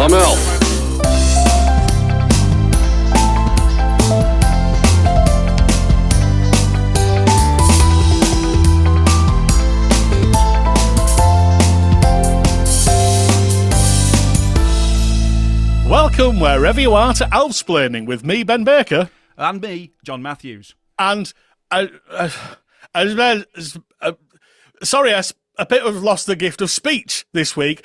I'm Alf. Welcome wherever you are to ALFsplaining with me, Ben Baker. And me, John Matthews. And sorry, I a bit of lost the gift of speech this week.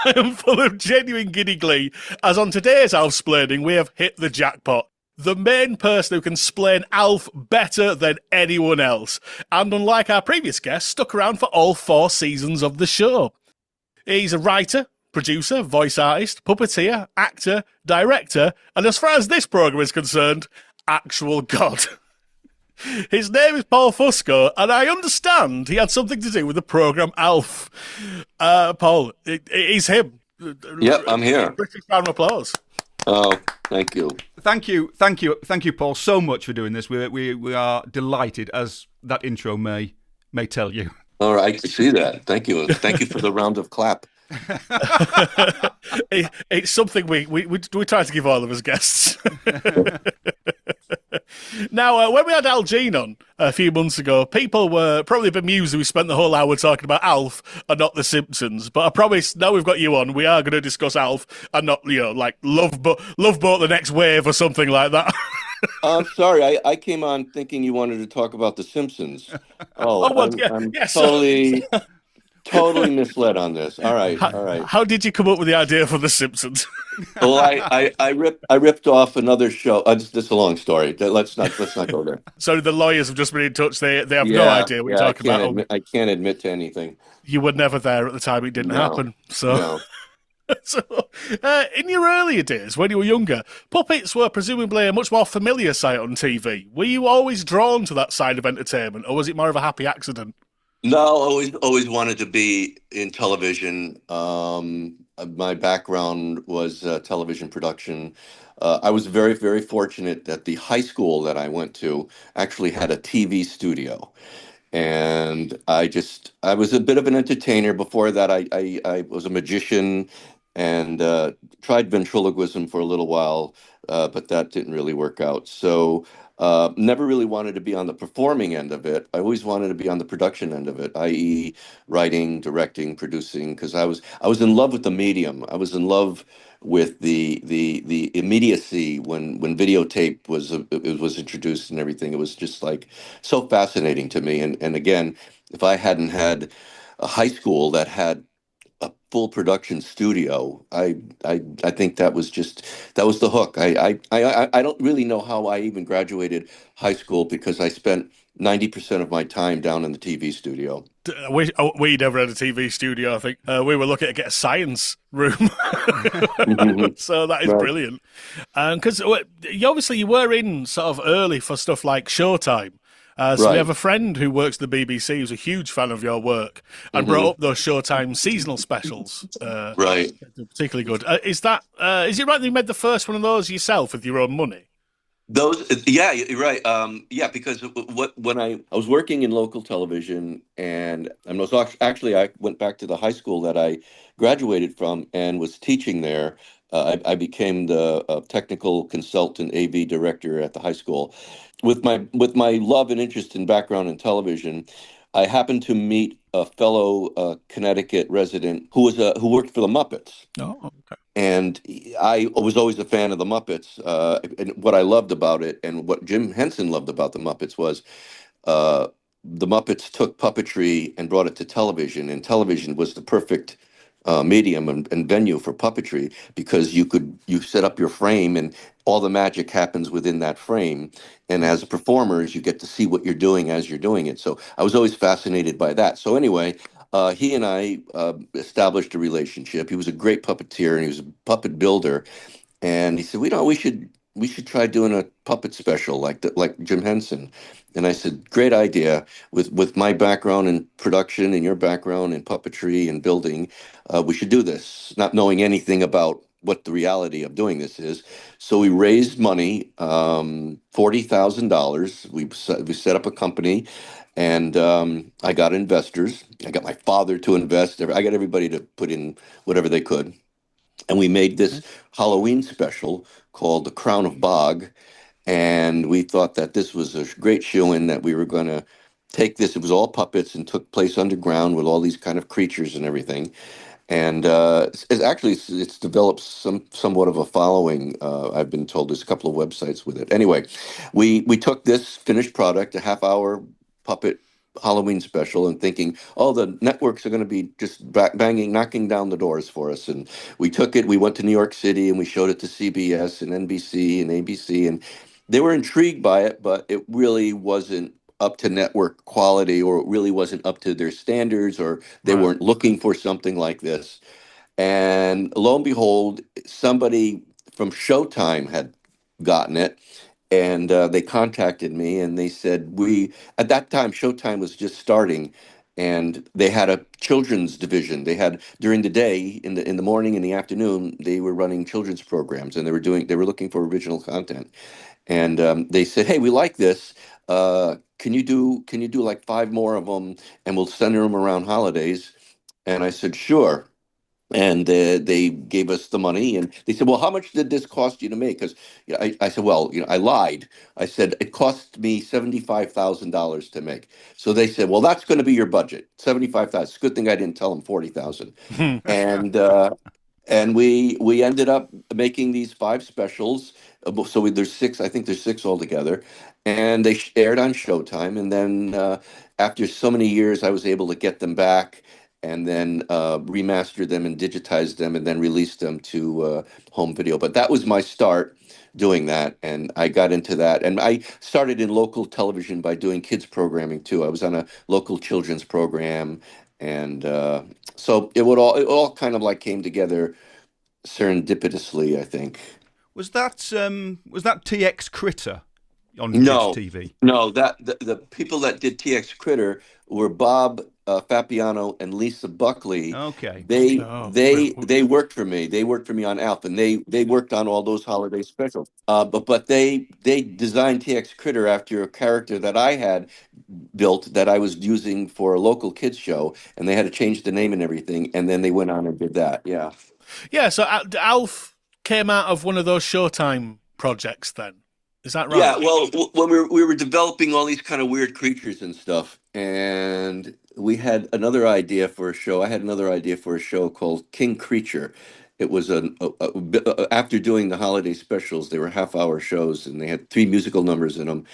I am full of genuine giddy glee, as on today's ALFsplaining we have hit the jackpot. The main person who can splain Alf better than anyone else, and unlike our previous guest, stuck around for all 4 seasons of the show. He's a writer, producer, voice artist, puppeteer, actor, director, and as far as this programme is concerned, actual god. His name is Paul Fusco, and I understand he had something to do with the programme ALF. Paul, it is him. Yep, I'm here. British round of applause. Oh, thank you. Thank you, Paul, so much for doing this. We are delighted, as that intro may tell you. All right, I can see that. Thank you. And thank you for the round of clap. It's something we try to give all of us guests. Now, when we had Al Jean on a few months ago, people were probably bemused that we spent the whole hour talking about Alf and not The Simpsons. But I promise, now we've got you on, we are going to discuss Alf and not, like Love Boat the Next Wave or something like that. I'm sorry, I came on thinking you wanted to talk about The Simpsons. I'm totally misled on this. All right. How did you come up with the idea for The Simpsons? Well, I ripped off another show. This is a long story. Let's not go there. So the lawyers have just been in touch. They have no idea what you're talking about. I can't admit to anything. You were never there at the time. It didn't happen. So. No. So, in your earlier days, when you were younger, puppets were presumably a much more familiar sight on TV. Were you always drawn to that side of entertainment, or was it more of a happy accident? No, always wanted to be in television. My background was television production. I was very, very fortunate that the high school that I went to actually had a TV studio. And I was a bit of an entertainer. Before that, I was a magician and tried ventriloquism for a little while, but that didn't really work out. So never really wanted to be on the performing end of it. I always wanted to be on the production end of it, i.e. writing, directing, producing, because I was in love with the medium. I was in love with the immediacy when videotape was introduced and everything. It was just like so fascinating to me. And again, if I hadn't had a high school that had a full production studio, I think that was the hook. I don't really know how I even graduated high school, because I spent 90% of my time down in the TV studio. We never had a TV studio, I think. We were looking to get a science room. So that is brilliant. Because you were in sort of early for stuff like Showtime. So we have a friend who works at the BBC who's a huge fan of your work and brought up those Showtime seasonal specials. Right. Particularly good. Is it right that you made the first one of those yourself with your own money? Yeah, you're right. Because when I was working in local television, and I went back to the high school that I graduated from and was teaching there. I became the technical consultant, AV director at the high school. With my love and interest in background in television, I happened to meet a fellow Connecticut resident who worked for the Muppets. Oh, okay. And I was always a fan of the Muppets. And what I loved about it, and what Jim Henson loved about the Muppets, was the Muppets took puppetry and brought it to television, and television was the perfect medium and venue for puppetry, because you set up your frame and all the magic happens within that frame. And as performers, you get to see what you're doing as you're doing it. So I was always fascinated by that. So anyway, he and I established a relationship. He was a great puppeteer and he was a puppet builder. And he said, we should try doing a puppet special like Jim Henson. And I said, great idea. With my background in production and your background in puppetry and building, we should do this, not knowing anything about what the reality of doing this is. So we raised money, $40,000. We set up a company, and I got investors. I got my father to invest. I got everybody to put in whatever they could. and we made this Halloween special called The Crown of Bog. And we thought that this was a great shoe-in, that we were going to take this. It was all puppets and took place underground with all these kind of creatures and everything. And it's developed somewhat of a following. I've been told there's a couple of websites with it. Anyway, we took this finished product, a half-hour puppet Halloween special, and thinking, oh, the networks are going to be just banging, knocking down the doors for us. And we took it. We went to New York City and we showed it to CBS and NBC and ABC, and they were intrigued by it, but it really wasn't up to network quality, or it really wasn't up to their standards, or they Right. weren't looking for something like this. And lo and behold, somebody from Showtime had gotten it, and they contacted me, and they said, we at that time Showtime was just starting, and they had a children's division. They had, during the day, in the morning and the afternoon, they were running children's programs, and they were looking for original content. And they said, "Hey, we like this. Can you do like five more of them, and we'll send them around holidays?" And I said, "Sure." And they gave us the money, and they said, "Well, how much did this cost you to make?" Because I said, "Well, I lied. I said it cost me $75,000 to make." So they said, "Well, that's going to be your budget, 75,000." It's a good thing I didn't tell them 40,000. And we ended up making these five specials. There's six. I think there's six altogether, and they aired on Showtime. And then after so many years, I was able to get them back, and then remaster them and digitize them, and then release them to home video. But that was my start doing that, and I got into that. And I started in local television by doing kids programming too. I was on a local children's program, and so it all kind of like came together serendipitously, I think. Was that TX Critter on kids' No, TV? no, that the people that did TX Critter were Bob Fapiano and Lisa Buckley. Okay. They Oh, they they worked for me. They worked for me on Alf, and they worked on all those holiday specials. But they designed TX Critter after a character that I had built, that I was using for a local kids show, and they had to change the name and everything. And then they went on and did that. Yeah. yeah. So Alf came out of one of those Showtime projects. Then is that Yeah, right? well, when we were developing all these kind of weird creatures and stuff, and we had another idea for a show. I had another idea for a show called King Creature. It was after doing the holiday specials, they were half-hour shows, and they had three musical numbers in them.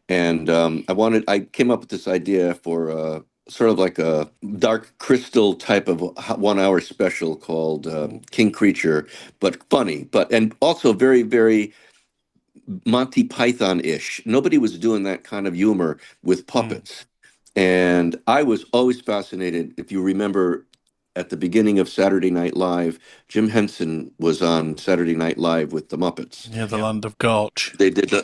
And I came up with this idea for sort of like a Dark Crystal type of 1 hour special called King Creature, but funny, and also very, very Monty Python-ish. Nobody was doing that kind of humor with Mm. puppets. And I was always fascinated. If you remember, at the beginning of Saturday Night Live, Jim Henson was on Saturday Night Live with the Muppets. Yeah, the Yeah. Land of Gorge. They did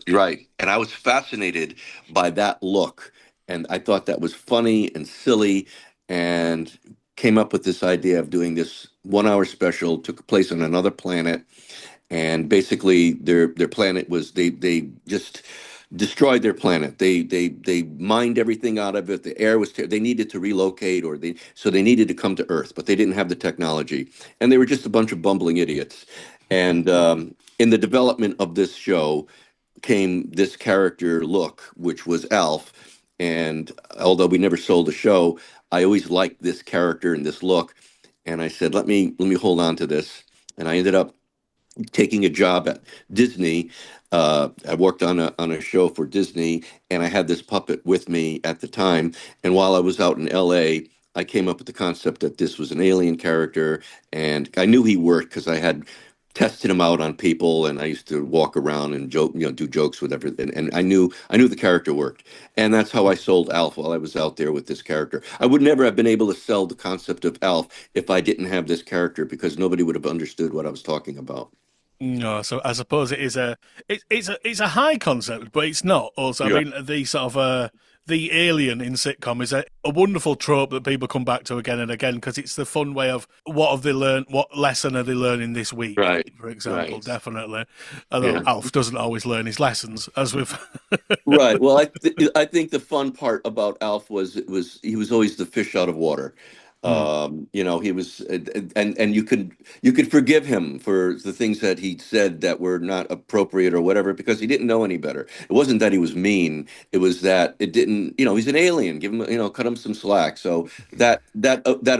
right. And I was fascinated by that look. And I thought that was funny and silly, and came up with this idea of doing this 1 hour special, took place on another planet, and basically their planet was, they just destroyed their planet. They mined everything out of it. The air was they needed to relocate, so they needed to come to Earth, but they didn't have the technology, and they were just a bunch of bumbling idiots. And in the development of this show came this character look, which was Alf. And although we never sold the show, I always liked this character and this look, and I said, let me hold on to this. And I ended up taking a job at Disney. I worked on a show for Disney, and I had this puppet with me at the time. And while I was out in L.A., I came up with the concept that this was an alien character, and I knew he worked because I had tested him out on people, and I used to walk around and joke, do jokes with everything, and I knew the character worked, and that's how I sold Alf while I was out there with this character. I would never have been able to sell the concept of Alf if I didn't have this character, because nobody would have understood what I was talking about. No, so I suppose it is it's a high concept, but it's not. Also, I Yeah. mean, the sort of the alien in sitcom is a wonderful trope that people come back to again and again, because it's the fun way of what have they learned, what lesson are they learning this week, Right, for example. right. Definitely, although Yeah. Alf doesn't always learn his lessons, as we've. Right. Well, I think the fun part about Alf was he was always the fish out of water. He was, and you could forgive him for the things that he said that were not appropriate or whatever, because he didn't know any better. It wasn't that he was mean; it was that it didn't. He's an alien. Give him, cut him some slack. So that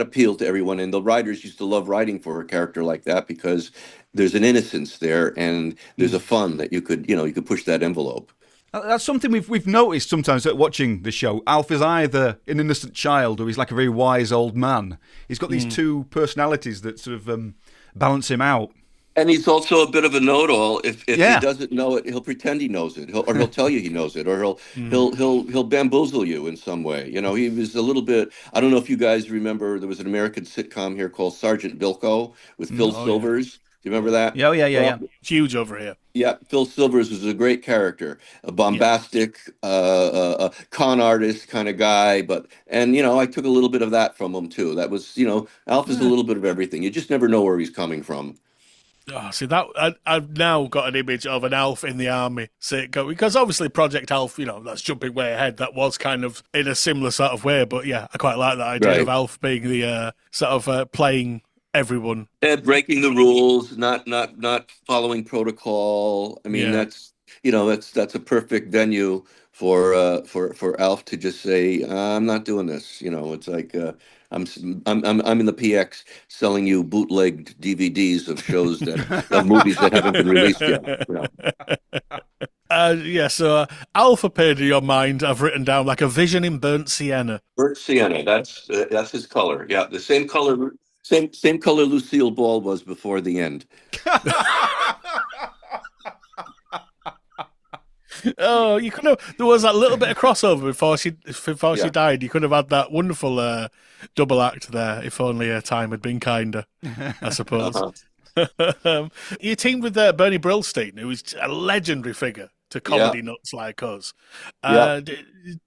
appealed to everyone, and the writers used to love writing for a character like that because there's an innocence there, and there's a fun that you could push that envelope. That's something we've noticed sometimes at watching the show. Alf is either an innocent child or he's like a very wise old man. He's got these two personalities that sort of balance him out. And he's also a bit of a know-it-all. If he Yeah. doesn't know it, he'll pretend he knows it. He'll tell you he knows it, or Mm. he'll bamboozle you in some way. He was a little bit. I don't know if you guys remember. There was an American sitcom here called Sergeant Bilko with Phil Oh, yeah. Silvers. Do you remember that? Yeah. Huge over here. Yeah, Phil Silvers was a great character, a Yeah. bombastic, con artist kind of guy. And I took a little bit of that from him too. That was, Alf is a little bit of everything. You just never know where he's coming from. Oh, see that I've now got an image of an Alf in the army sitcom, because obviously Project Alf, that's jumping way ahead. That was kind of in a similar sort of way, but yeah, I quite like that idea of Right. Alf being the sort of playing everyone. Breaking the rules, not following protocol. I mean, Yeah. that's a perfect venue for Alf to just say, I'm not doing this. It's like I'm s- I'm in the PX selling you bootlegged DVDs of shows of movies that haven't been released yet. Yeah, so Alf appeared in your mind. I've written down like a vision in burnt sienna. Burnt sienna. That's his color. Yeah, the same color Lucille Ball was before the end. Oh, you could have. There was that little bit of crossover before she Yeah. died. You could have had that wonderful double act there if only her time had been kinder, I suppose. Uh-huh. You teamed with Bernie Brillstein, who is a legendary figure to Yeah. comedy nuts like us. Yeah.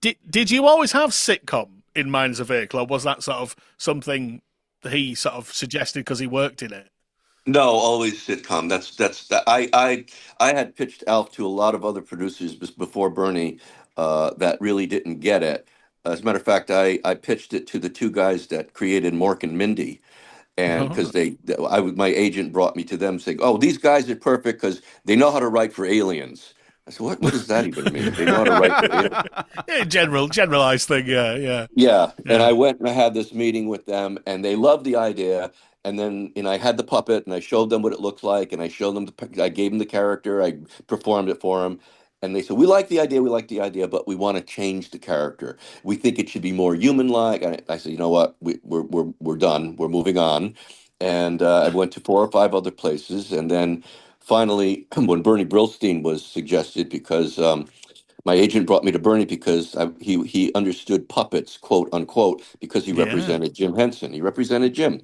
Did you always have sitcom in mind as a vehicle, or was that sort of something that he sort of suggested because he worked in it? No, always sitcom. I had pitched Alf to a lot of other producers before Bernie that really didn't get it. As a matter of fact, I pitched it to the two guys that created Mork and Mindy, and because my agent brought me to them saying, "Oh, these guys are perfect because they know how to write for aliens." I said, "What does that even mean? They know how to write for aliens?" Yeah, generalized thing, yeah. Yeah, and Yeah. I went and I had this meeting with them, and they loved the idea. And then, I had the puppet, and I showed them what it looked like, and I showed them, I gave them the character, I performed it for them, and they said, we like the idea, but we want to change the character. We think it should be more human-like." I said, "You know what? We're done. We're moving on." And I went to 4 or 5 other places, and then finally, when Bernie Brillstein was suggested, because my agent brought me to Bernie because he understood puppets, quote unquote, because he Yeah. represented Jim Henson. He represented Jim.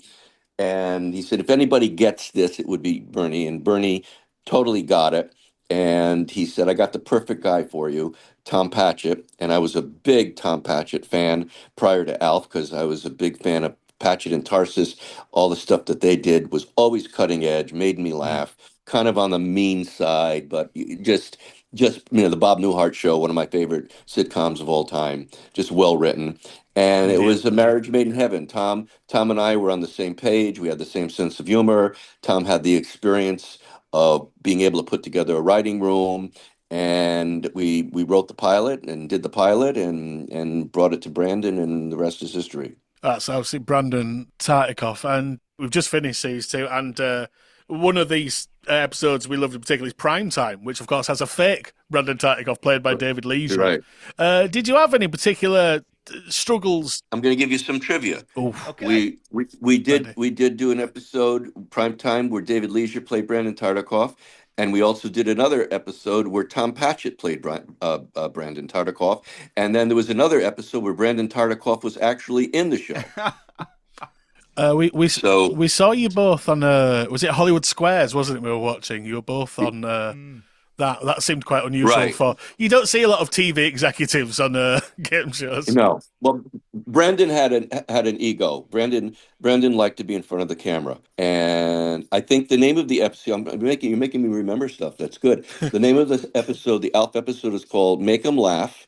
And he said, if anybody gets this, it would be Bernie. And Bernie totally got it. And he said, I got the perfect guy for you, Tom Patchett. And I was a big Tom Patchett fan prior to Alf because I was a big fan of Patchett and Tarsus. All the stuff that they did was always cutting edge, made me Mm. laugh, kind of on the mean side, but just the Bob Newhart Show, one of my favorite sitcoms of all time, just well written. And it Indeed. was a marriage made in heaven. Tom and I were on the same page. We had the same sense of humor. Tom had the experience of being able to put together a writing room, and we wrote the pilot and did the pilot and brought it to Brandon, and the rest is history. That's obviously Brandon Tartikoff, and we've just finished season 2. And one of these episodes we loved in particular is Prime Time, which of course has a fake Brandon Tartikoff played by David You're Leisure. right. Did you have any particular struggles? I'm going to give you some trivia. Oh, Okay. ready. We did do an episode prime time where David Leisure played Brandon Tartikoff, and we also did another episode where Tom Patchett played Brandon Tartikoff, and then there was another episode where Brandon Tartikoff was actually in the show. So We saw you both on was it Hollywood Squares, wasn't it? We were watching. You were both on that seemed quite unusual right. for you. Don't see a lot of TV executives on game shows. No. Well, Brandon had an ego. Brandon liked to be in front of the camera, and I think the name of the episode. You're making me remember stuff. That's good. The name of this episode, the ALF episode, is called "Make 'Em Laugh,"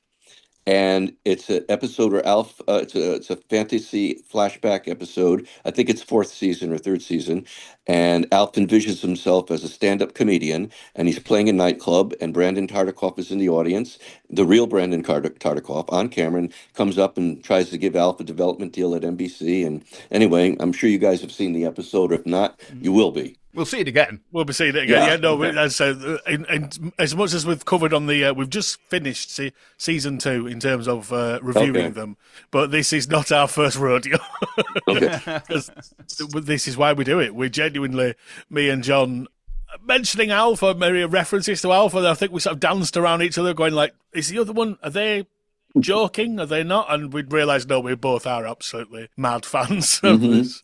and it's an episode where Alf. It's a fantasy flashback episode. I think it's fourth season or third season, and Alf envisions himself as a stand-up comedian, and he's playing a nightclub, and Brandon Tartikoff is in the audience. The real Brandon Tartikoff on camera and comes up and tries to give Alf a development deal at NBC. And anyway, I'm sure you guys have seen the episode. If not, you will be. We'll see it again. We'll be seeing it again. Yeah. Yeah, no, Okay. as much as we've covered on the, we've just finished season 2 in terms of reviewing Okay. them, but this is not our first rodeo. Okay. 'Cause this is why we do it. We're genuinely, me and John, mentioning Alf or maybe references to Alf, and I think we sort of danced around each other, going like, "Is the other one? Are they joking? Are they not?" And we'd realised no, we both are absolutely mad fans of Mhm.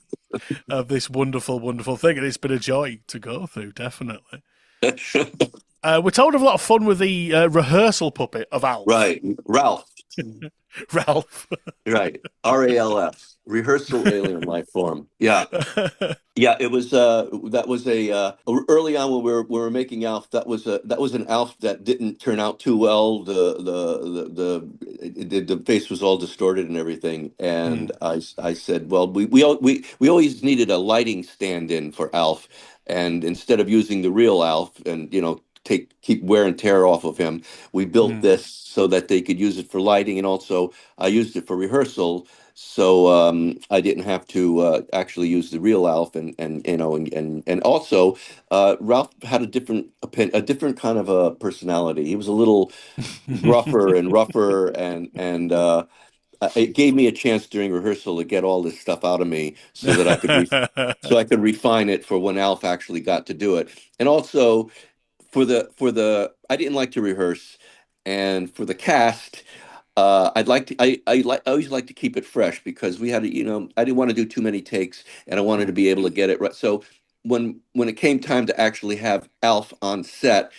this wonderful, wonderful thing, and it's been a joy to go through. Definitely. We're told of a lot of fun with the rehearsal puppet of Alf. Right. Ralph. Ralph. Right. RALF. Rehearsal alien life form. Yeah. Yeah, it was that was a early on when we were making Alf, that was an Alf that didn't turn out too well. The face was all distorted and everything. And I said, well, we always needed a lighting stand-in for Alf, and instead of using the real Alf and keep wear and tear off of him, we built this so that they could use it for lighting, and also I used it for rehearsal, so I didn't have to actually use the real Alf, and also Ralph had a different kind of a personality. He was a little gruffer and rougher, and it gave me a chance during rehearsal to get all this stuff out of me so that I could refine it for when Alf actually got to do it, and also I didn't like to rehearse, and for the cast. I'd like to. I always like to keep it fresh because we had to. I didn't want to do too many takes, and I wanted to be able to get it right. So when it came time to actually have Alf on set,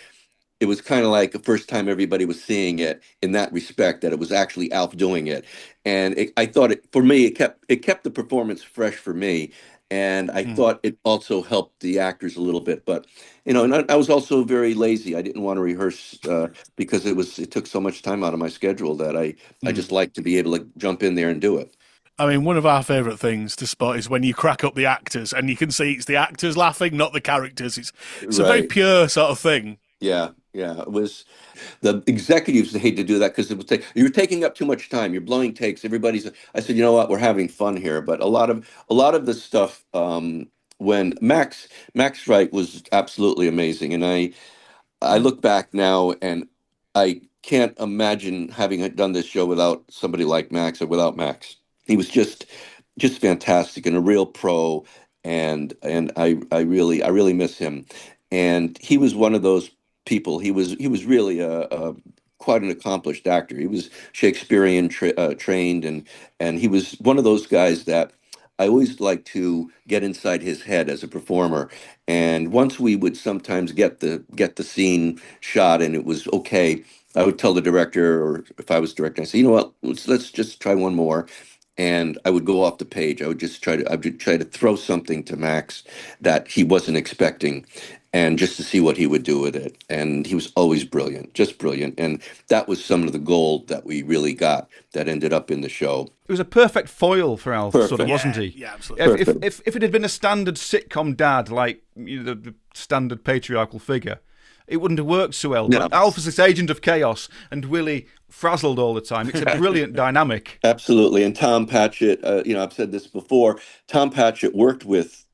it was kind of like the first time everybody was seeing it in that respect, that it was actually Alf doing it. And I thought for me, it kept the performance fresh for me. And I thought it also helped the actors a little bit. But, and I was also very lazy. I didn't want to rehearse because it took so much time out of my schedule that I just like to be able to jump in there and do it. I mean, one of our favourite things to spot is when you crack up the actors and you can see it's the actors laughing, not the characters. It's a very Right. pure sort of thing. Yeah, yeah. It was the executives hate to do that because it would take you're taking up too much time. You're blowing takes. I said, you know what? We're having fun here. But a lot of the stuff when Max Wright was absolutely amazing, and I look back now and I can't imagine having done this show without somebody like Max or without Max. He was just fantastic and a real pro, and I really miss him. And he was one of those people. He was really a quite an accomplished actor. He was Shakespearean trained, and he was one of those guys that I always like to get inside his head as a performer. And once we would sometimes get the scene shot and it was okay, I would tell the director, or if I was directing, I say, you know what, let's just try one more. And I would go off the page. I would try to throw something to Max that he wasn't expecting, and just to see what he would do with it. And he was always brilliant, just brilliant. And that was some of the gold that we really got that ended up in the show. It was a perfect foil for Alf, sort of, Perfect. wasn't he? Yeah, absolutely. If it had been a standard sitcom dad, like the standard patriarchal figure, it wouldn't have worked so well. No. But Alf is this agent of chaos, and Willie frazzled all the time. It's a brilliant dynamic. Absolutely. And Tom Patchett, I've said this before. Tom Patchett worked with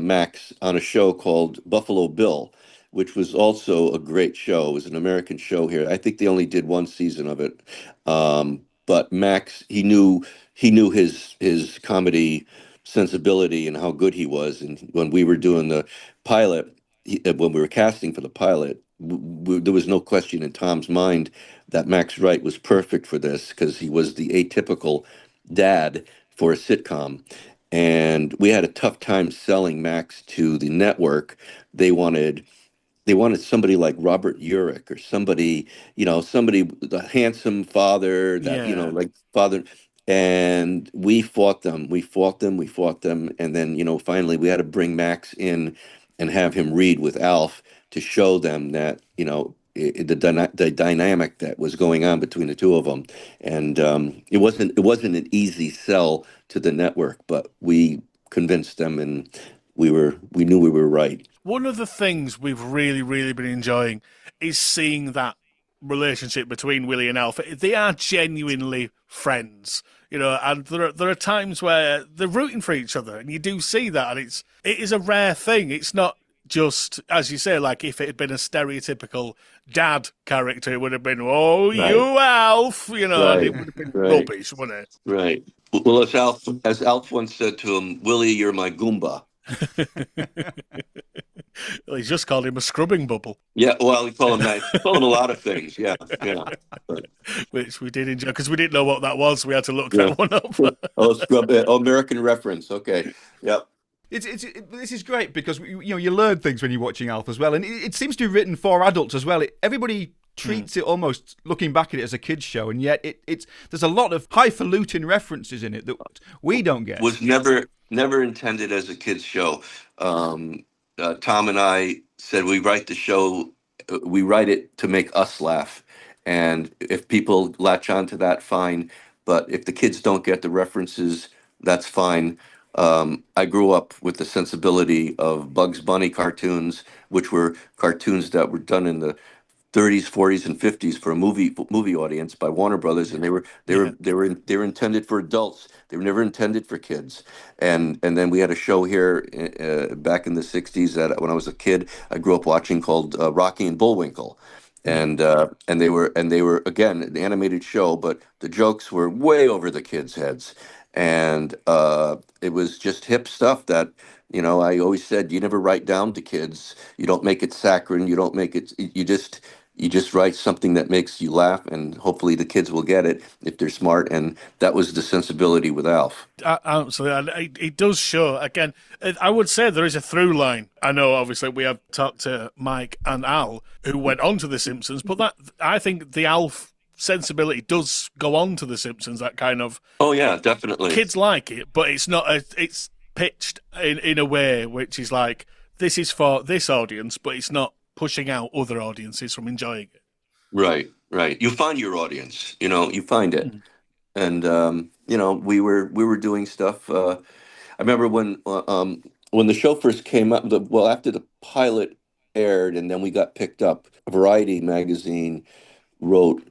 Max on a show called Buffalo Bill, which was also a great show. It was an American show here. I think they only did one season of it. But Max, he knew his comedy sensibility and how good he was. And when we were doing the pilot, when we were casting for the pilot, there was no question in Tom's mind that Max Wright was perfect for this because he was the atypical dad for a sitcom. And we had a tough time selling Max to the network. They wanted they wanted somebody like Robert Urich, or somebody, the handsome father that, Yeah. like father. And we fought them. We fought them. We fought them. And then, finally we had to bring Max in and have him read with Alf to show them that, the dynamic that was going on between the two of them, and it wasn't an easy sell to the network, but we convinced them, and we knew we were right. One of the things we've really, really been enjoying is seeing that relationship between Willie and Alf. They are genuinely friends, and there are times where they're rooting for each other, and you do see that, and it is a rare thing. It's not just, as you say, like if it had been a stereotypical dad character, it would have been, oh, Right. you Alf, and Right. it would have been Right. rubbish, wouldn't it? Right. Well, as Alf once said to him, Willie, you're my Goomba. Well, he's just called him a scrubbing bubble. Yeah, well, he called him that. He called him a lot of things. Yeah, yeah. But, Which we did enjoy because we didn't know what that was. We had to look yeah. that one up. American reference. Okay. Yep. This is great because you learn things when you're watching Alf as well, and it seems to be written for adults as well. Everybody treats it almost, looking back at it, as a kids show, and yet there's a lot of highfalutin references in it that we don't get. Was never intended as a kids show. Tom and I said we write the show, we write it to make us laugh, and if people latch on to that, fine. But if the kids don't get the references, that's fine. I grew up with the sensibility of Bugs Bunny cartoons, which were cartoons that were done in the 30s, 40s, and 50s for a movie audience by Warner Brothers, and they were intended for adults. They were never intended for kids. And then we had a show here back in the 60s that when I was a kid, I grew up watching called Rocky and Bullwinkle. And they were again an animated show, but the jokes were way over the kids' heads, and it was just hip stuff that I always said you never write down to kids. You don't make it saccharine. You don't make it. You just write something that makes you laugh, and hopefully the kids will get it if they're smart. And that was the sensibility with Alf. Absolutely, and it does show. Again, I would say there is a through line. I know, obviously, we have talked to Mike and Al, who went on to The Simpsons, but that I think the Alf sensibility does go on to The Simpsons. That kind of, Oh yeah, definitely. kids like it, but it's not. It's pitched in a way which is like, this is for this audience, but it's not pushing out other audiences from enjoying it. Right, right. You find your audience. You find it. And we were doing stuff. I remember when the show first came up. After the pilot aired, and then we got picked up. Variety magazine wrote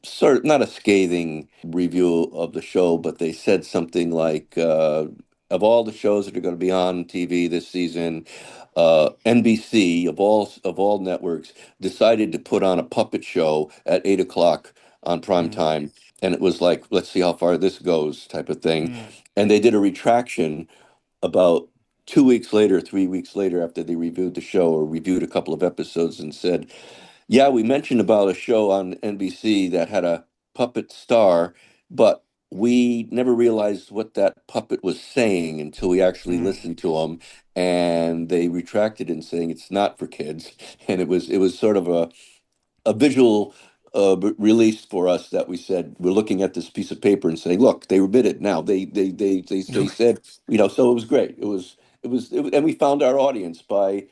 sort of not a scathing review of the show, but they said something like, of all the shows that are going to be on TV this season, NBC of all networks decided to put on a puppet show at 8 o'clock on prime time, and it was like, let's see how far this goes, type of thing. And they did a retraction about 2 weeks later, 3 weeks later, after they reviewed the show or reviewed a couple of episodes, and said, yeah, we mentioned about a show on NBC that had a puppet star, but we never realized what that puppet was saying until we actually listened to him, and they retracted in saying it's not for kids, and it was sort of a visual release for us that we said we're looking at this piece of paper and saying, look, they admit it now. They said, so it was great. And we found our audience by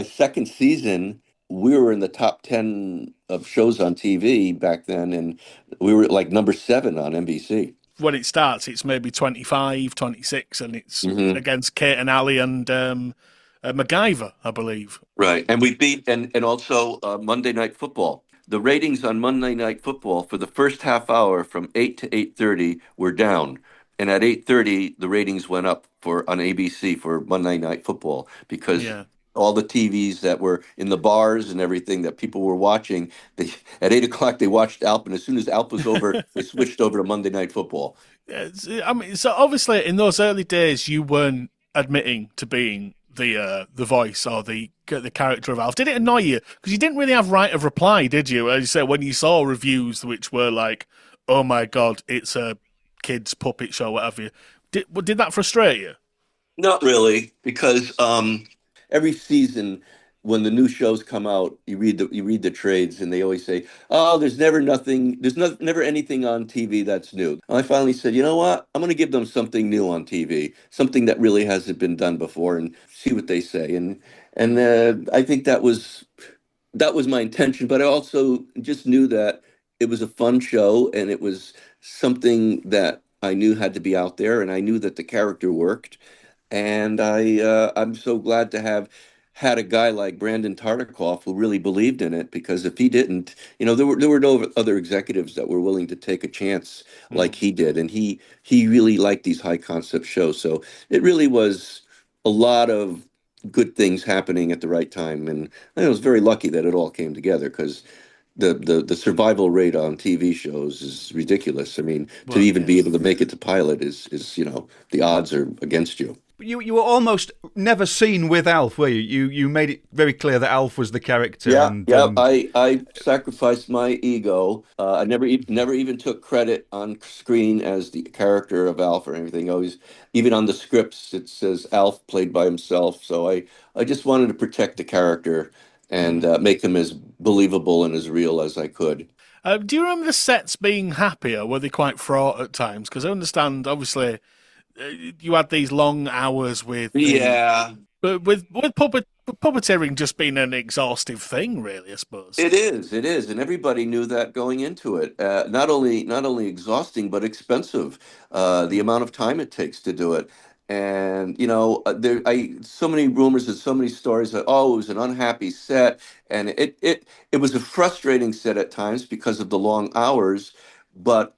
second season. We were in the top 10 of shows on TV back then, and we were like number 7 on NBC. When it starts, it's maybe 25, 26, and it's against Kate and Ali and MacGyver, I believe. Right. And we beat, and also Monday Night Football. The ratings on Monday Night Football for the first half hour from 8 to 8:30 were down. And at 8:30, the ratings went up on ABC for Monday Night Football, because all the TVs that were in the bars and everything that people were watching, at 8 o'clock they watched Alp, and as soon as Alp was over, they switched over to Monday Night Football. I mean, so obviously in those early days, you weren't admitting to being the voice or the character of Alf. Did it annoy you? Because you didn't really have right of reply, did you? As you say, when you saw reviews which were like, "Oh my God, it's a kids puppet show," whatever. Did that frustrate you? Not really, because every season when the new shows come out, you read the trades, and they always say, "Oh, there's never anything on TV that's new." And I finally said, you know what? I'm going to give them something new on TV, something that really hasn't been done before, and see what they say. And I think that was that was my intention, but I also just knew that it was a fun show and it was something that I knew had to be out there, and I knew that the character worked. And I'm so glad to have had a guy like Brandon Tartikoff who really believed in it, because if he didn't, there were no other executives that were willing to take a chance like Mm. he did, and he really liked these high concept shows. So it really was a lot of good things happening at the right time, and I was very lucky that it all came together, because the survival rate on TV shows is ridiculous. I mean, to Well, even yeah. be able to make it to pilot is the odds are against you. But you were almost never seen with Alf, were you? You made it very clear that Alf was the character, Yeah, and yeah. I sacrificed my ego. I never even took credit on screen as the character of Alf or anything. Always, even on the scripts, it says Alf played by himself. So I just wanted to protect the character and make him as believable and as real as I could. Do you remember the sets being happier? Were they quite fraught at times? Because I understand, obviously, you had these long hours with the, Yeah, but with puppeteering just being an exhaustive thing, really, I suppose. it is, and everybody knew that going into it. Not only exhausting, but expensive. The Mm. amount of time it takes to do it, and so many rumors and so many stories that, oh, it was an unhappy set, and it was a frustrating set at times because of the long hours, but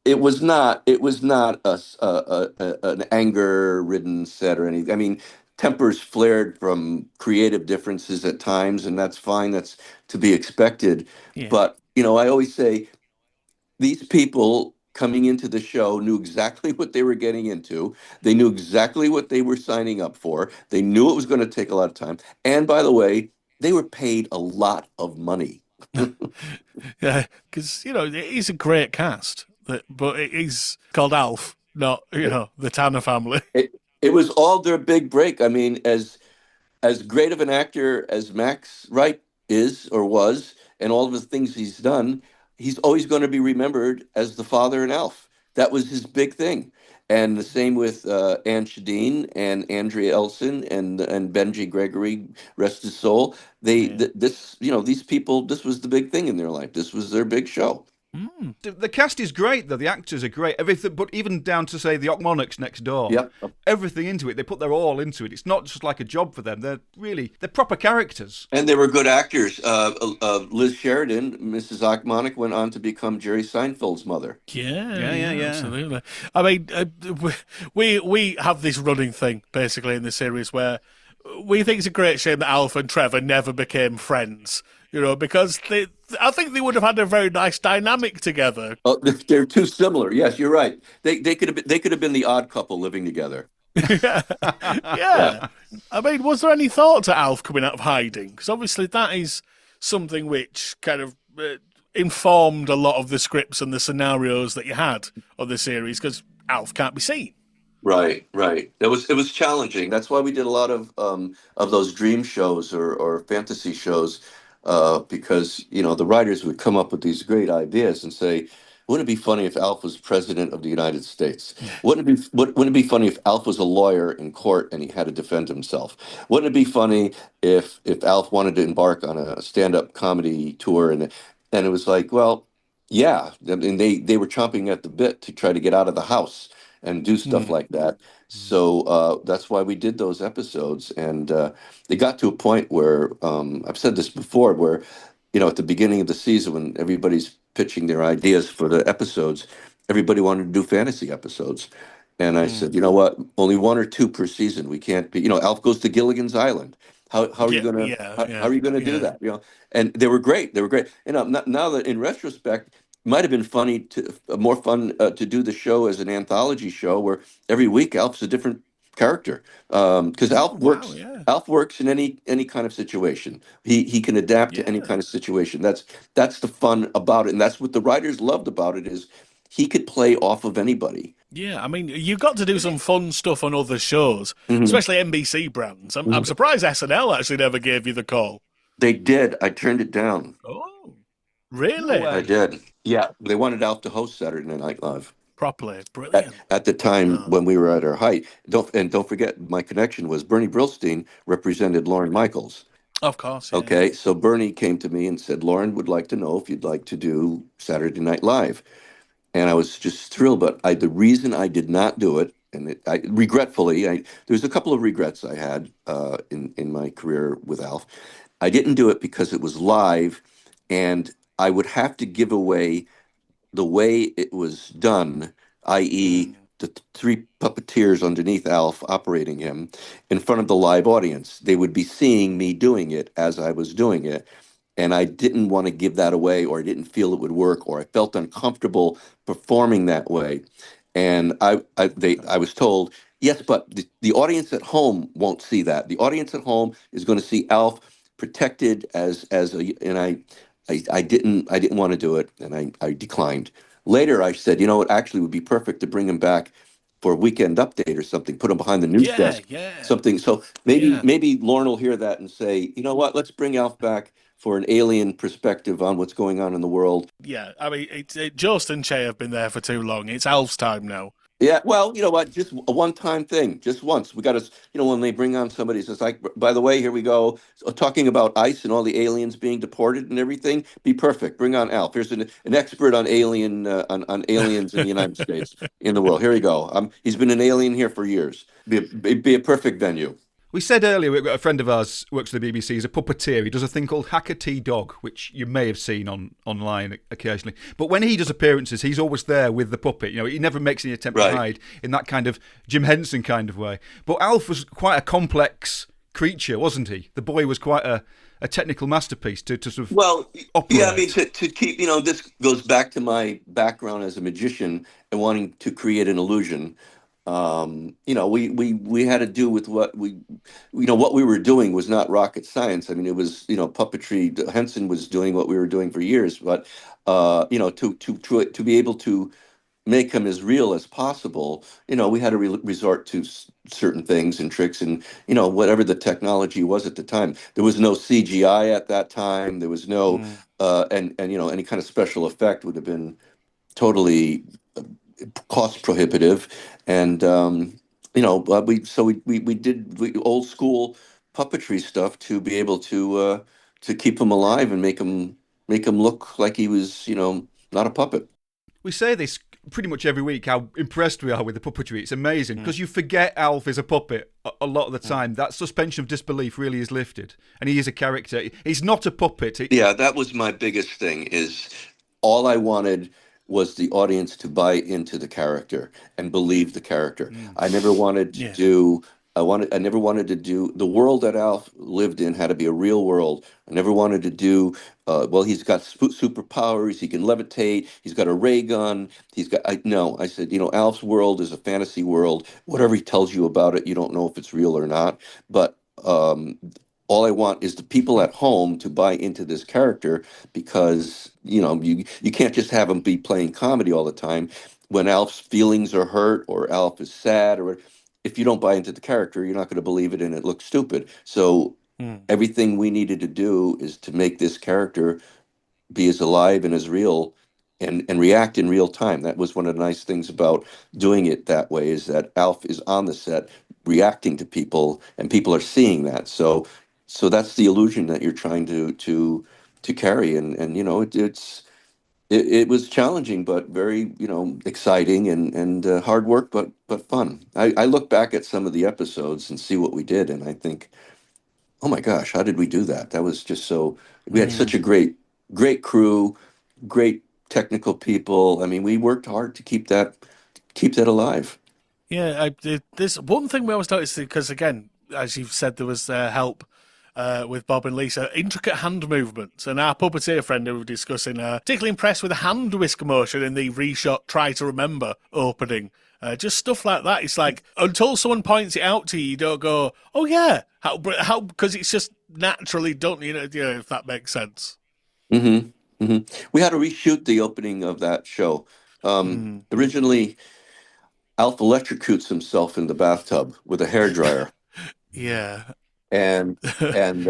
it was not an anger ridden set or anything. I mean, tempers flared from creative differences at times, and that's fine. That's to be expected. Yeah. But, I always say these people coming into the show knew exactly what they were getting into. They knew exactly what they were signing up for. They knew it was going to take a lot of time. And by the way, they were paid a lot of money. Yeah, because he's a great cast, but it is called Alf, not the Tanner family. It was all their big break. I mean, as great of an actor as Max Wright is or was, and all of the things he's done, he's always going to be remembered as the father in Alf. That was his big thing. And the same with Anne Shadeen and Andrea Elson and Benji Gregory, rest his soul. Yeah. These people, this was the big thing in their life. This was their big show. Mm. the cast is great, though. The actors are great. Everything, but even down to say the Monarchs next door, Yep. everything into it. They put their all into it. It's not just like a job for them. They're proper characters. And they were good actors. Liz Sheridan, Mrs. Achmonic, went on to become Jerry Seinfeld's mother. Yeah, Yeah, yeah, yeah, yeah. absolutely. I mean, we have this running thing basically in the series where we think it's a great shame that Alf and Trevor never became friends. Because I think they would have had a very nice dynamic together. Oh, they're too similar. Yes, you're right. They could have been the odd couple living together. Yeah. Yeah. I mean, was there any thought to Alf coming out of hiding? Because obviously that is something which kind of informed a lot of the scripts and the scenarios that you had on the series, because Alf can't be seen. Right, right. It was challenging. That's why we did a lot of those dream shows or fantasy shows, because the writers would come up with these great ideas and say, "Wouldn't it be funny if Alf was president of the United States? Wouldn't it be funny if Alf was a lawyer in court and he had to defend himself? Wouldn't it be funny if Alf wanted to embark on a stand-up comedy tour?" And it was like, well, yeah. I mean, they were chomping at the bit to try to get out of the house and do stuff Mm. like that. So that's why we did those episodes. And they got to a point where, I've said this before, where, at the beginning of the season, when everybody's pitching their ideas for the episodes, everybody wanted to do fantasy episodes. And I Mm. said, you know what? Only one or two per season. We can't be, Alf goes to Gilligan's Island. How are you Yeah, gonna yeah, how yeah, are you gonna do yeah. that? And they were great. They were great. Now that in retrospect, might have been more fun to do the show as an anthology show where every week Alf's a different character, because Oh, wow, yeah. Alf works in any kind of situation. He can adapt to any Yeah. kind of situation. That's the fun about it, and that's what the writers loved about it, is he could play off of anybody. Yeah, I mean, you got to do some fun stuff on other shows, Mhm. especially NBC brands. I'm Mhm. surprised SNL actually never gave you the call. They did. I turned it down. Oh, No really? I way. did. Yeah, they wanted Alf to host Saturday Night Live. Properly. at, Brilliant. at the time Oh. when we were at our height. Don't forget, my connection was Bernie Brillstein represented Lauren Michaels. Of course, yeah. Okay, so Bernie came to me and said, Lauren would like to know if you'd like to do Saturday Night Live. And I was just thrilled. But the reason I did not do it, and regretfully, there's a couple of regrets I had in my career with Alf. I didn't do it because it was live, and I would have to give away the way it was done, i.e., Mm. the three puppeteers underneath Alf operating him in front of the live audience. They would be seeing me doing it as I was doing it. And I didn't want to give that away, or I didn't feel it would work, or I felt uncomfortable performing that way. And I was told, yes, but the audience at home won't see that. The audience at home is going to see Alf protected as a, and I didn't want to do it, and I declined. Later, I said, it actually would be perfect to bring him back for a weekend update or something, put him behind the news Yeah, desk, yeah, something. So maybe yeah. maybe Lauren will hear that and say, you know what, let's bring Alf back for an alien perspective on what's going on in the world. Yeah, I mean, Jost and Che have been there for too long. It's Alf's time now. Yeah, well, you know what? Just a one-time thing, just once. We got to, when they bring on somebody, it's like, by the way, here we go, talking about ICE and all the aliens being deported and everything. Be perfect. Bring on Alf. Here's an expert on on aliens in the United States, in the world. Here we go. He's been an alien here for years. Be a perfect venue. We said earlier, we've got a friend of ours who works for the BBC. He's a puppeteer. He does a thing called Hackatee Dog, which you may have seen online occasionally. But when he does appearances, he's always there with the puppet. He never makes any attempt to Right. hide in that kind of Jim Henson kind of way. But Alf was quite a complex creature, wasn't he? The boy was quite a technical masterpiece to sort of Well, yeah, I mean, operate. to keep, this goes back to my background as a magician and wanting to create an illusion. We had to do with what we were doing was not rocket science. I mean, it was, puppetry. Henson was doing what we were doing for years, but, to be able to make him as real as possible, we had to resort to certain things and tricks and, whatever the technology was at the time. There was no CGI at that time. There was no, Mm. and, any kind of special effect would have been totally cost prohibitive. And, we did old school puppetry stuff to be able to keep him alive and make him look like he was, not a puppet. We say this pretty much every week how impressed we are with the puppetry. It's amazing Mm. because you forget Alf is a puppet a lot of the Mm. time. That suspension of disbelief really is lifted, and he is a character. He's not a puppet. Yeah, that was my biggest thing is all I wanted was the audience to buy into the character and believe the character. Mm. I never wanted to Yeah. do I never wanted to do the world that Alf lived in had to be a real world. I never wanted to do well, he's got superpowers, he can levitate, he's got a ray gun, he's got no, I said, Alf's world is a fantasy world. Whatever he tells you about it, you don't know if it's real or not. But all I want is the people at home to buy into this character because you can't just have him be playing comedy all the time. When Alf's feelings are hurt or Alf is sad, or if you don't buy into the character, you're not going to believe it and it looks stupid. So Mm. everything we needed to do is to make this character be as alive and as real and react in real time. That was one of the nice things about doing it that way is that Alf is on the set reacting to people and people are seeing that. So that's the illusion that you're trying to carry and it was challenging but very exciting and hard work but fun. I look back at some of the episodes and see what we did and I think, oh my gosh, how did we do that? That was just so. We had such Mm. a great crew, great technical people. I mean, we worked hard to keep that alive. Yeah, there's one thing we always noticed because, again, as you've said, there was help with Bob and Lisa, intricate hand movements. And our puppeteer friend who we were discussing, particularly impressed with the hand whisk motion in the reshot Try to Remember opening. Just stuff like that. It's like, until someone points it out to you, you don't go, oh, yeah, how, because it's just naturally done, if that makes sense. hmm hmm We had to reshoot the opening of that show. Mm. Originally, Alf electrocutes himself in the bathtub with a hairdryer, Yeah. and and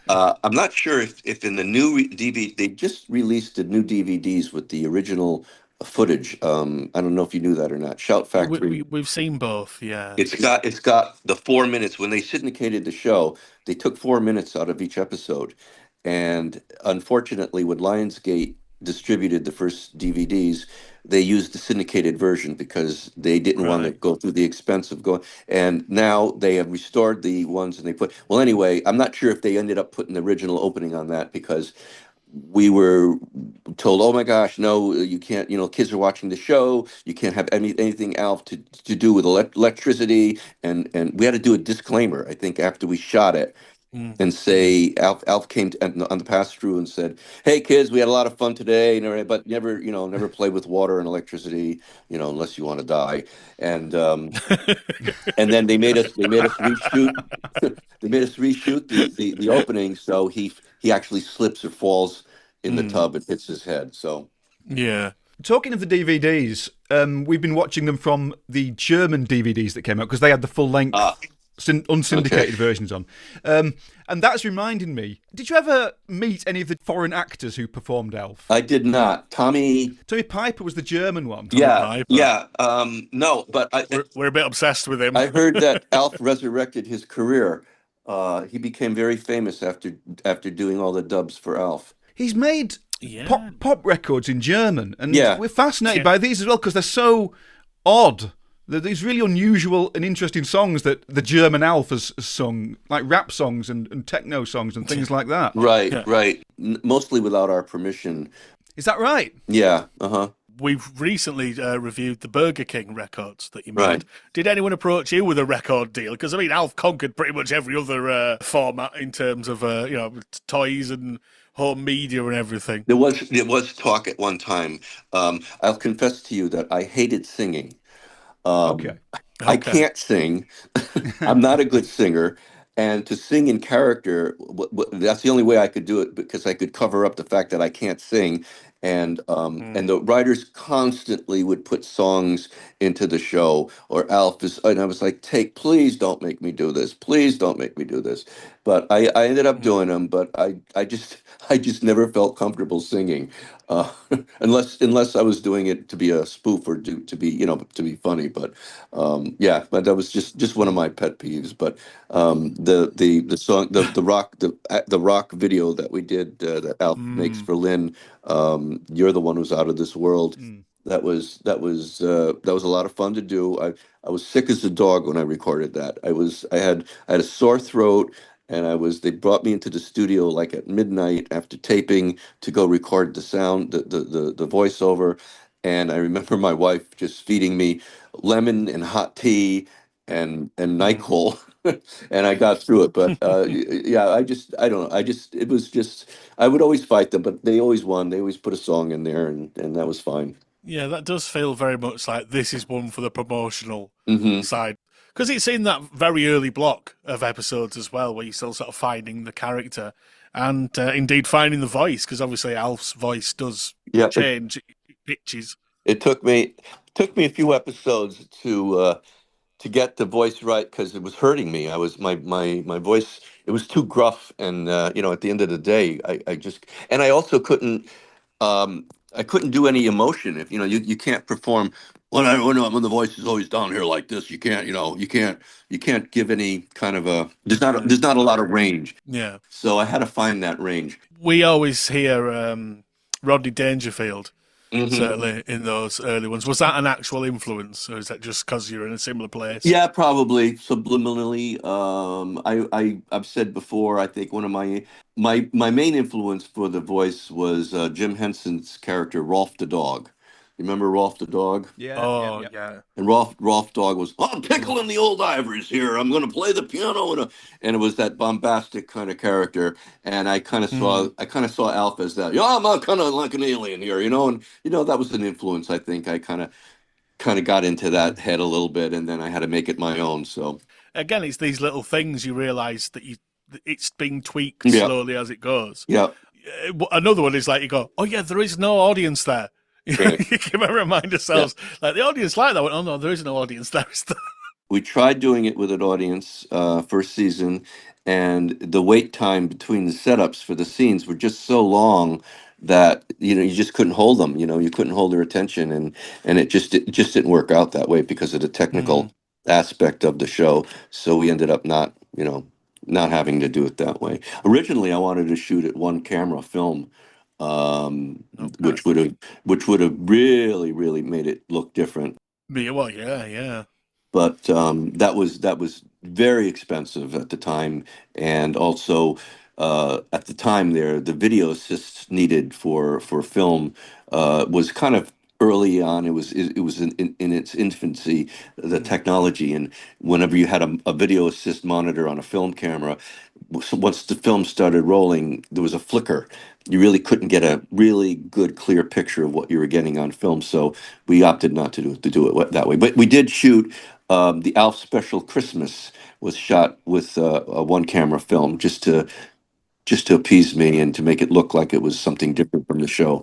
I'm not sure if in the new DVD they just released the new DVDs with the original footage. I don't know if you knew that or not. Shout Factory. We've seen both, yeah. It's got the 4 minutes when they syndicated the show. They took 4 minutes out of each episode, and unfortunately, when Lionsgate distributed the first DVDs, they used the syndicated version because they didn't want to Right. go through the expense of going. And now they have restored the ones, and they put. Well, anyway, I'm not sure if they ended up putting the original opening on that because we were told, "Oh my gosh, no, you can't. Kids are watching the show. You can't have anything ALF to do with electricity." And we had to do a disclaimer, I think, after we shot it, Mm. and say Alf came on the pass through and said, "Hey kids, we had a lot of fun today, but never play with water and electricity, unless you want to die." And and then they made us reshoot they made us reshoot the opening, so he actually slips or falls in the Mm. tub and hits his head. So Yeah. Talking of the DVDs, we've been watching them from the German DVDs that came out because they had the full length ah unsyndicated okay. versions on. And that's reminding me, did you ever meet any of the foreign actors who performed Elf? I did not. Tommy. Tommy Piper was the German one. Tommy Yeah, Piper. yeah. No, but We're a bit obsessed with him. I heard that Alf resurrected his career. He became very famous after doing all the dubs for Alf. He's made Yeah. pop records in German, and Yeah. we're fascinated Yeah. by these as well because they're so odd. They're these really unusual and interesting songs that the German Alf has sung, like rap songs and techno songs and things like that. Right, Yeah. right. Mostly without our permission. Is that right? Yeah, uh-huh. We've recently reviewed the Burger King records that you made. Right. Did anyone approach you with a record deal? Because I mean, Alf conquered pretty much every other format in terms of toys and home media and everything. There was talk at one time. I'll confess to you that I hated singing. Um, Okay. I Okay. can't sing. I'm not a good singer. And to sing in character, that's the only way I could do it because I could cover up the fact that I can't sing. And the writers constantly would put songs into the show, or and I was like, please don't make me do this. Please don't make me do this. But I ended up doing them, but I just never felt comfortable singing, uh, unless I was doing it to be a spoof or to be funny. But yeah, but that was just one of my pet peeves. But the song, the rock video that we did, that Alf makes Mm. for Lynn, "You're the One Who's Out of This World." Mm. That was a lot of fun to do. I was sick as a dog when I recorded that. I had a sore throat, and they brought me into the studio like at midnight after taping to go record the sound, the voiceover. And I remember my wife just feeding me lemon and hot tea and Mm. NyQuil, and I got through it. But yeah, I don't know. It was just, I would always fight them, but they always won. They always put a song in there, and that was fine. Yeah, that does feel very much like this is one for the promotional Hmm. side. Because it's in that very early block of episodes as well, where you're still sort of finding the character and indeed finding the voice, because obviously Alf's voice does Yeah, change, it pitches. it took me a few episodes to get the voice right because it was hurting me. My voice, it was too gruff, and at the end of the day, I just, and I couldn't do any emotion. If you can't perform when the voice is always down here like this. You can't give any kind of a, there's not a lot of range. Yeah. So I had to find that range. We always hear Rodney Dangerfield, Hmm. certainly in those early ones. Was that an actual influence, or is that just because you're in a similar place? Yeah, probably subliminally. I've said before. I think one of my main influence for the voice was Jim Henson's character Rolf the dog. You remember Rolf the dog? Yeah, yeah, Oh, yeah. yeah. And Rolf Dog was, "I'm tickling the old ivories here. I'm going to play the piano," and it was that bombastic kind of character. And Mm. I kind of saw Alf as that. Yeah, I'm kind of like an alien here, and that was an influence. I think I kind of got into that head a little bit, and then I had to make it my own. So Again, it's these little things you realise that it's being tweaked yeah, slowly as it goes. yeah, Another one is like you go, oh yeah, there is no audience there. You right, can remind yeah. ourselves, like the audience like that one. Oh no, there is no audience there. We tried doing it with an audience first season, and the wait time between the setups for the scenes were just so long that you just couldn't hold them. You couldn't hold their attention, and it just didn't work out that way because of the technical aspect of the show. So we ended up not having to do it that way. Originally, I wanted to shoot it one camera film, which would have really really made it look different. Yeah, well, yeah. But that was very expensive at the time, and also at the time the video assists needed for film was kind of early on. It was in its infancy, the technology, and whenever you had a video assist monitor on a film camera, once the film started rolling, there was a flicker. You really couldn't get a really good, clear picture of what you were getting on film. So we opted not to do it that way. But we did shoot the ALF Special Christmas was shot with a one camera film just to appease me and to make it look like it was something different from the show.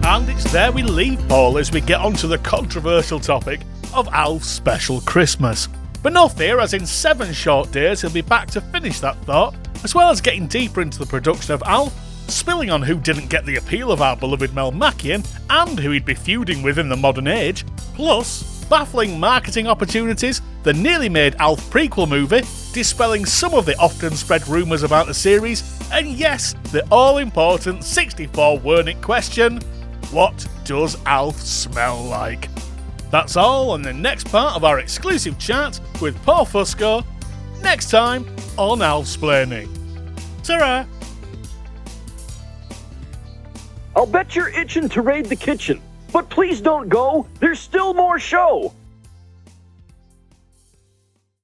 And it's there we leave Paul as we get onto the controversial topic of ALF's Special Christmas. But no fear, as in 7 short days he'll be back to finish that thought, as well as getting deeper into the production of ALF, spilling on who didn't get the appeal of our beloved Mel Makian and who he'd be feuding with in the modern age, plus baffling marketing opportunities, the nearly made ALF prequel movie, dispelling some of the often spread rumours about the series, and yes, the all-important 64 Wernick question: what does ALF smell like? That's all on the next part of our exclusive chat with Paul Fusco, next time on ALFsplaining. Ta-ra! I'll bet you're itching to raid the kitchen. But please don't go, there's still more show!